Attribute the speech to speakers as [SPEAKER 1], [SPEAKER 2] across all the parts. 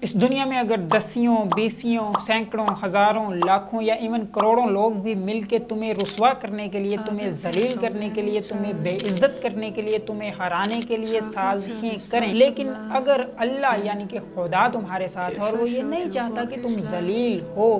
[SPEAKER 1] इस दुनिया में अगर दसियों, बीसियों, सैकड़ों, हजारों, लाखों या इवन करोड़ों लोग भी मिलके तुम्हें रुस्वा करने के लिए, तुम्हें जलील करने के लिए, तुम्हें बेइज्जत करने के लिए, तुम्हें हराने के लिए साजिशें करें, लेकिन अगर अल्लाह यानी कि खुदा तुम्हारे साथ है और वो ये नहीं चाहता कि तुम जलील हो,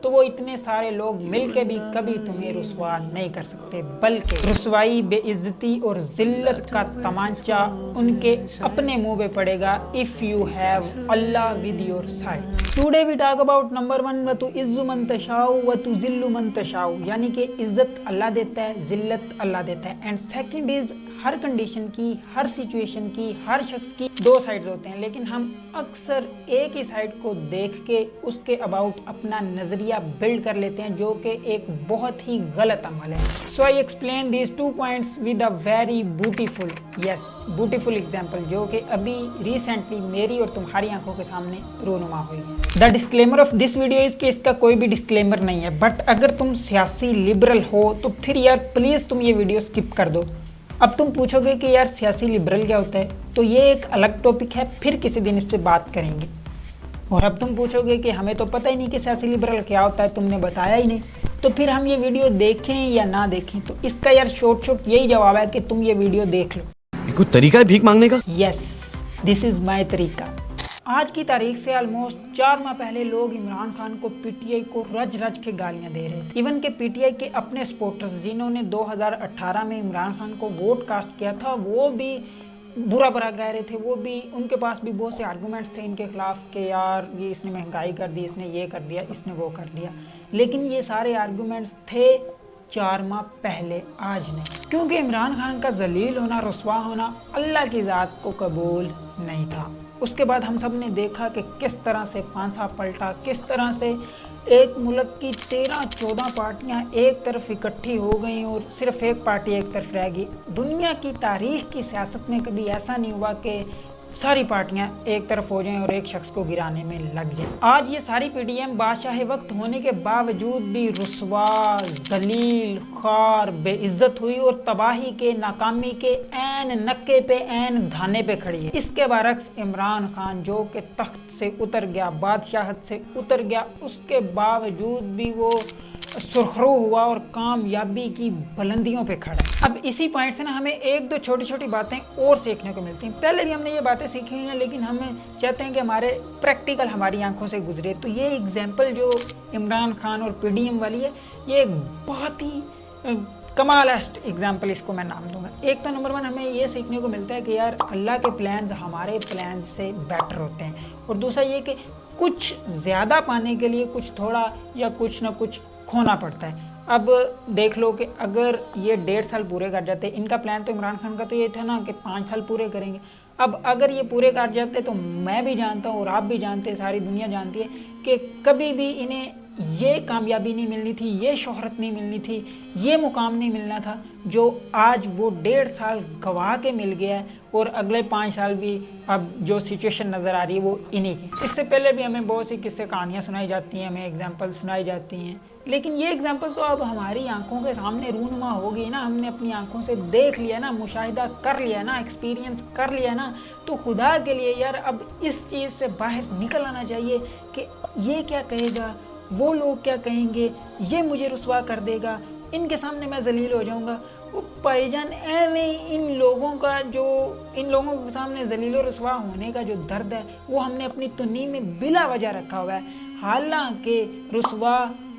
[SPEAKER 1] तो वो इतने सारे लोग मिलके भी कभी तुम्हें रुस्वा नहीं कर सकते, बल्कि रुस्वाई, बेइज्जती और जिल्लत का तमांचा उनके अपने मुंह पे पड़ेगा if you have Allah with your side. Today we talk about number 1, व तु इज्जु मन तशाउ व तु जिल्लु मन तशाउ, यानी कि इज्जत अल्लाह देता है, जिल्लत अल्लाह देता है। And second is her condition की, हर सिचुएशन की, हर शख्स की दो साइड्स होते हैं, लेकिन हम अक्सर एक ही साइड को देख के उसके अबाउट अपना नजरिया बिल्ड कर लेते हैं, जो कि एक बहुत ही गलत अमल है। So I explain these 2 points with a very beautiful example, जो कि अभी रिसेंटली मेरी और तुम्हारी आंखों के सामने रूनुमा हुई है। The disclaimer of this video is कि इसका कोई भी डिस्क्लेमर नहीं है, बट अगर तुम सियासी लिबरल हो तो फिर यार प्लीज तुम ये वीडियो स्किप कर दो। अब तुम पूछोगे कि यार सियासी लिबरल क्या होता है, तो ये एक अलग टॉपिक है, फिर किसी दिन इस पर बात करेंगे। और अब तुम पूछोगे कि हमें तो पता ही नहीं कि सियासी लिबरल क्या होता है, तुमने बताया ही नहीं, तो फिर हम ये वीडियो देखें या ना देखें? तो इसका यार शॉर्ट यही जवाब है कि तुम ये वीडियो देख लो।
[SPEAKER 2] कोई तरीका है भीख मांगने का?
[SPEAKER 1] यस, दिस इज माई तरीका। आज की तारीख से ऑलमोस्ट 4 माह पहले लोग इमरान खान को पीटीआई को रज रज के गालियां दे रहे थे। इवन के पीटीआई के अपने सपोर्टर्स जिन्होंने 2018 में इमरान खान को वोट कास्ट किया था, वो भी बुरा कह रहे थे। वो भी, उनके पास भी बहुत से आर्गूमेंट्स थे इनके खिलाफ कि यार ये इसने महंगाई कर दी, इसने ये कर दिया, इसने वो कर दिया। लेकिन ये सारे आर्गूमेंट्स थे 4 माह पहले, आज नहीं, क्योंकि इमरान खान का जलील होना, रुस्वा होना अल्लाह की ज़ात को कबूल नहीं था। उसके बाद हम सब ने देखा कि किस तरह से पांसा पलटा, किस तरह से एक मुल्क की 13-14 पार्टियां एक तरफ इकट्ठी हो गई और सिर्फ एक पार्टी एक तरफ रह गई। दुनिया की तारीख की सियासत में कभी ऐसा नहीं हुआ कि सारी पार्टियां एक तरफ हो जाएं और एक शख्स को गिराने में लग जाएं। आज ये सारी पीडीएम बादशाह वक्त होने के बावजूद भी रुस्वा, जलील, खार, बेइज्जत हुई और तबाही के, नाकामी के ऐन नक्के पे, ऐन धाने पे खड़ी है। इसके बरक्स इमरान खान जो कि तख्त से उतर गया, बादशाहत से उतर गया, उसके बावजूद भी वो सुरखरू हुआ और कामयाबी की बुलंदियों पे खड़ा है। अब इसी पॉइंट से ना हमें एक दो छोटी छोटी बातें और सीखने को मिलती हैं। पहले भी हमने ये बातें सीखी हुई हैं, लेकिन हम चाहते हैं कि हमारे प्रैक्टिकल हमारी आंखों से गुजरे। तो ये एग्जाम्पल जो इमरान खान और पीडीएम वाली है, ये एक बहुत ही कमालेस्ट एग्जाम्पल इसको मैं नाम दूंगा। एक तो नंबर 1 हमें ये सीखने को मिलता है कि यार अल्लाह के प्लान्स हमारे प्लान्स से बेटर होते हैं। और दूसरा ये कि कुछ ज़्यादा पाने के लिए कुछ थोड़ा या कुछ ना कुछ खोना पड़ता है। अब देख लो कि अगर ये 1.5 साल पूरे कर जाते, इनका प्लान तो इमरान खान का तो ये था ना कि 5 साल पूरे करेंगे। अब अगर ये पूरे कर जाते तो मैं भी जानता हूँ और आप भी जानते हैं, सारी दुनिया जानती है कि कभी भी इन्हें ये कामयाबी नहीं मिलनी थी, ये शोहरत नहीं मिलनी थी, ये मुकाम नहीं मिलना था जो आज वो 1.5 साल गवा के मिल गया है। और अगले 5 साल भी अब जो सिचुएशन नज़र आ रही है वो इन्हीं की। इससे पहले भी हमें बहुत सी किस्से कहानियाँ सुनाई जाती हैं, हमें एग्जाम्पल सुनाई जाती हैं, लेकिन ये एग्जाम्पल तो अब हमारी आंखों के सामने रूनुमा हो गई ना। हमने अपनी आंखों से देख लिया ना, मुशाहिदा कर लिया ना, एक्सपीरियंस कर लिया ना। तो खुदा के लिए यार अब इस चीज़ से बाहर निकल आना चाहिए कि ये क्या कहेगा, वो लोग क्या कहेंगे, ये मुझे रुस्वा कर देगा, इनके सामने मैं जलील हो जाऊंगा। वो भाईजान एवं इन लोगों के सामने जलील और रुस्वा होने का जो दर्द है वो हमने अपनी तुन्नी में बिला वजह रखा हुआ है। हालांकि रुस्वा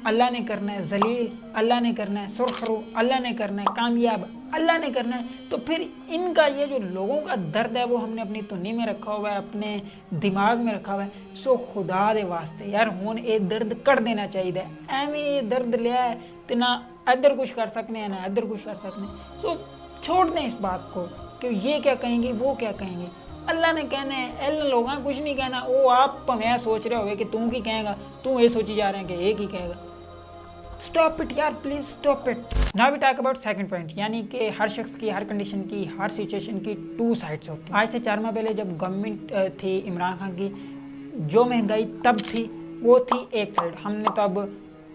[SPEAKER 1] अल्लाह ने करना है, जलील अल्लाह ने करना है, सुरखरू अल्लाह ने करना है, कामयाब अल्लाह ने करना है। तो फिर इनका ये जो लोगों का दर्द है वो हमने अपनी तुन्नी में रखा हुआ है, अपने दिमाग में रखा हुआ है। सो खुदा दे वास्ते यार हुन ये दर्द कर देना चाहिए। एवं ये दर्द लिया है तो ना इधर कुछ कर सकने हैं ना इधर कुछ कर सकने। सो छोड़ दें इस बात को कि ये क्या कहेंगे, वो क्या कहेंगे। अल्लाह ने कहना है, एल लोग कुछ नहीं कहना। वो आप मैं सोच रहे हो कि तू की कहेगा, तू ये सोची जा रहे हैं कि एक ही कहेगा। स्टॉप इट यार, please stop it. Now we talk about second point, यानी कि हर शख्स की, हर कंडीशन की, हर सिचुएशन की 2 साइड्स होती हैं। आज से 4 माह पहले जब गवर्नमेंट थी इमरान खान की, जो महंगाई तब थी वो थी एक साइड। हमने तब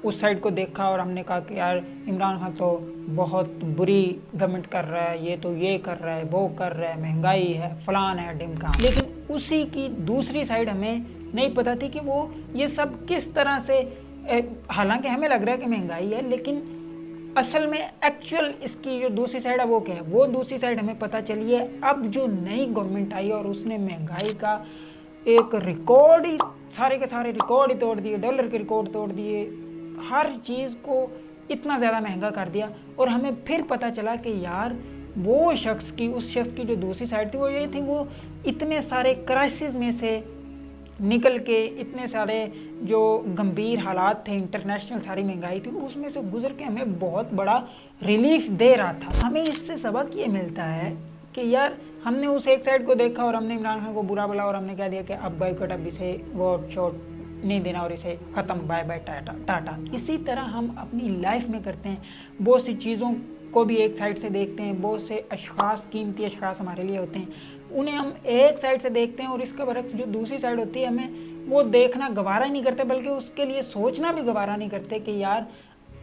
[SPEAKER 1] उस साइड को देखा और हमने कहा कि यार इमरान खान तो बहुत बुरी गवर्नमेंट कर रहा है, ये तो ये कर रहा है, वो कर रहा है, महंगाई है, फलान है, ढिमका। लेकिन उसी की दूसरी साइड हमें नहीं पता थी कि वो ये सब किस तरह से, हालांकि हमें लग रहा है कि महंगाई है, लेकिन असल में एक्चुअल इसकी जो दूसरी साइड है वो क्या है, वो दूसरी साइड हमें पता चली है अब जो नई गवर्नमेंट आई और उसने महंगाई का एक रिकॉर्ड ही, सारे के सारे रिकॉर्ड ही तोड़ दिए, डॉलर के रिकॉर्ड तोड़ दिए, हर चीज़ को इतना ज़्यादा महंगा कर दिया। और हमें फिर पता चला कि यार वो शख्स की, उस शख्स की जो दूसरी साइड थी वो ये थी, वो इतने सारे क्राइसिस में से निकल के, इतने सारे जो गंभीर हालात थे, इंटरनेशनल सारी महंगाई थी, उसमें से गुजर के हमें बहुत बड़ा रिलीफ दे रहा था। हमें इससे सबक ये मिलता है कि यार हमने उस एक साइड को देखा और हमने इमरान खान को बुरा बोला और हमने कह दिया कि अब बाइकआउट, अब इसे वोट शोट नहीं देना और इसे ख़त्म, बाय बाय टाटा। इसी तरह हम अपनी लाइफ में करते हैं, बहुत सी चीज़ों को भी एक साइड से देखते हैं, बहुत से अशख़ास, कीमती अशख़ास हमारे लिए होते हैं, उन्हें हम एक साइड से देखते हैं और इसका बरक्स जो दूसरी साइड होती है हमें वो देखना गवारा ही नहीं करते, बल्कि उसके लिए सोचना भी गवारा नहीं करते कि यार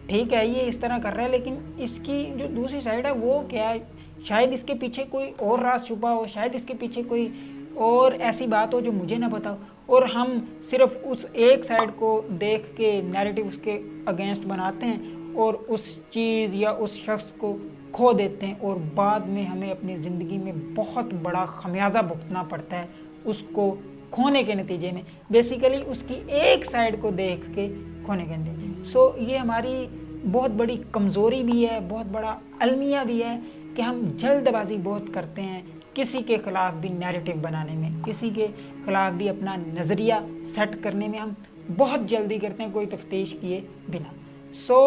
[SPEAKER 1] ठीक है ये इस तरह कर रहा है, लेकिन इसकी जो दूसरी साइड है वो क्या है, शायद इसके पीछे कोई और राज छुपा हो, शायद इसके पीछे कोई और ऐसी बात हो जो मुझे ना पता हो। और हम सिर्फ उस एक साइड को देख के नैरेटिव उसके अगेंस्ट बनाते हैं और उस चीज़ या उस शख्स को खो देते हैं और बाद में हमें अपनी ज़िंदगी में बहुत बड़ा खमियाजा भुगतना पड़ता है उसको खोने के नतीजे में, बेसिकली उसकी एक साइड को देख के खोने के नतीजे। सो ये हमारी बहुत बड़ी कमज़ोरी भी है, बहुत बड़ा अलमिया भी है कि हम जल्दबाजी बहुत करते हैं किसी के ख़िलाफ़ भी नैरेटिव बनाने में, किसी के ख़िलाफ़ भी अपना नज़रिया सेट करने में हम बहुत जल्दी करते हैं कोई तफ्तीश किए बिना। So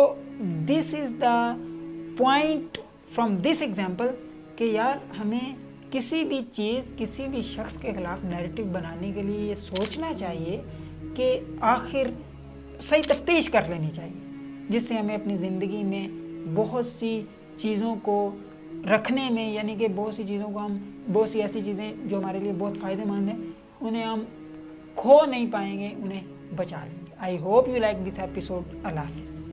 [SPEAKER 1] this is the point from this example कि यार हमें किसी भी चीज़, किसी भी शख्स के ख़िलाफ़ नैरेटिव बनाने के लिए ये सोचना चाहिए कि आखिर सही तफ्तीश कर लेनी चाहिए, जिससे हमें अपनी ज़िंदगी में बहुत सी चीज़ों को रखने में, यानी कि बहुत सी चीज़ों को हम, बहुत सी ऐसी चीज़ें जो हमारे लिए बहुत फ़ायदेमंद हैं उन्हें हम खो नहीं पाएंगे, उन्हें बचा लेंगे। I hope you like this episode. अल्लाह हाफ़िज़।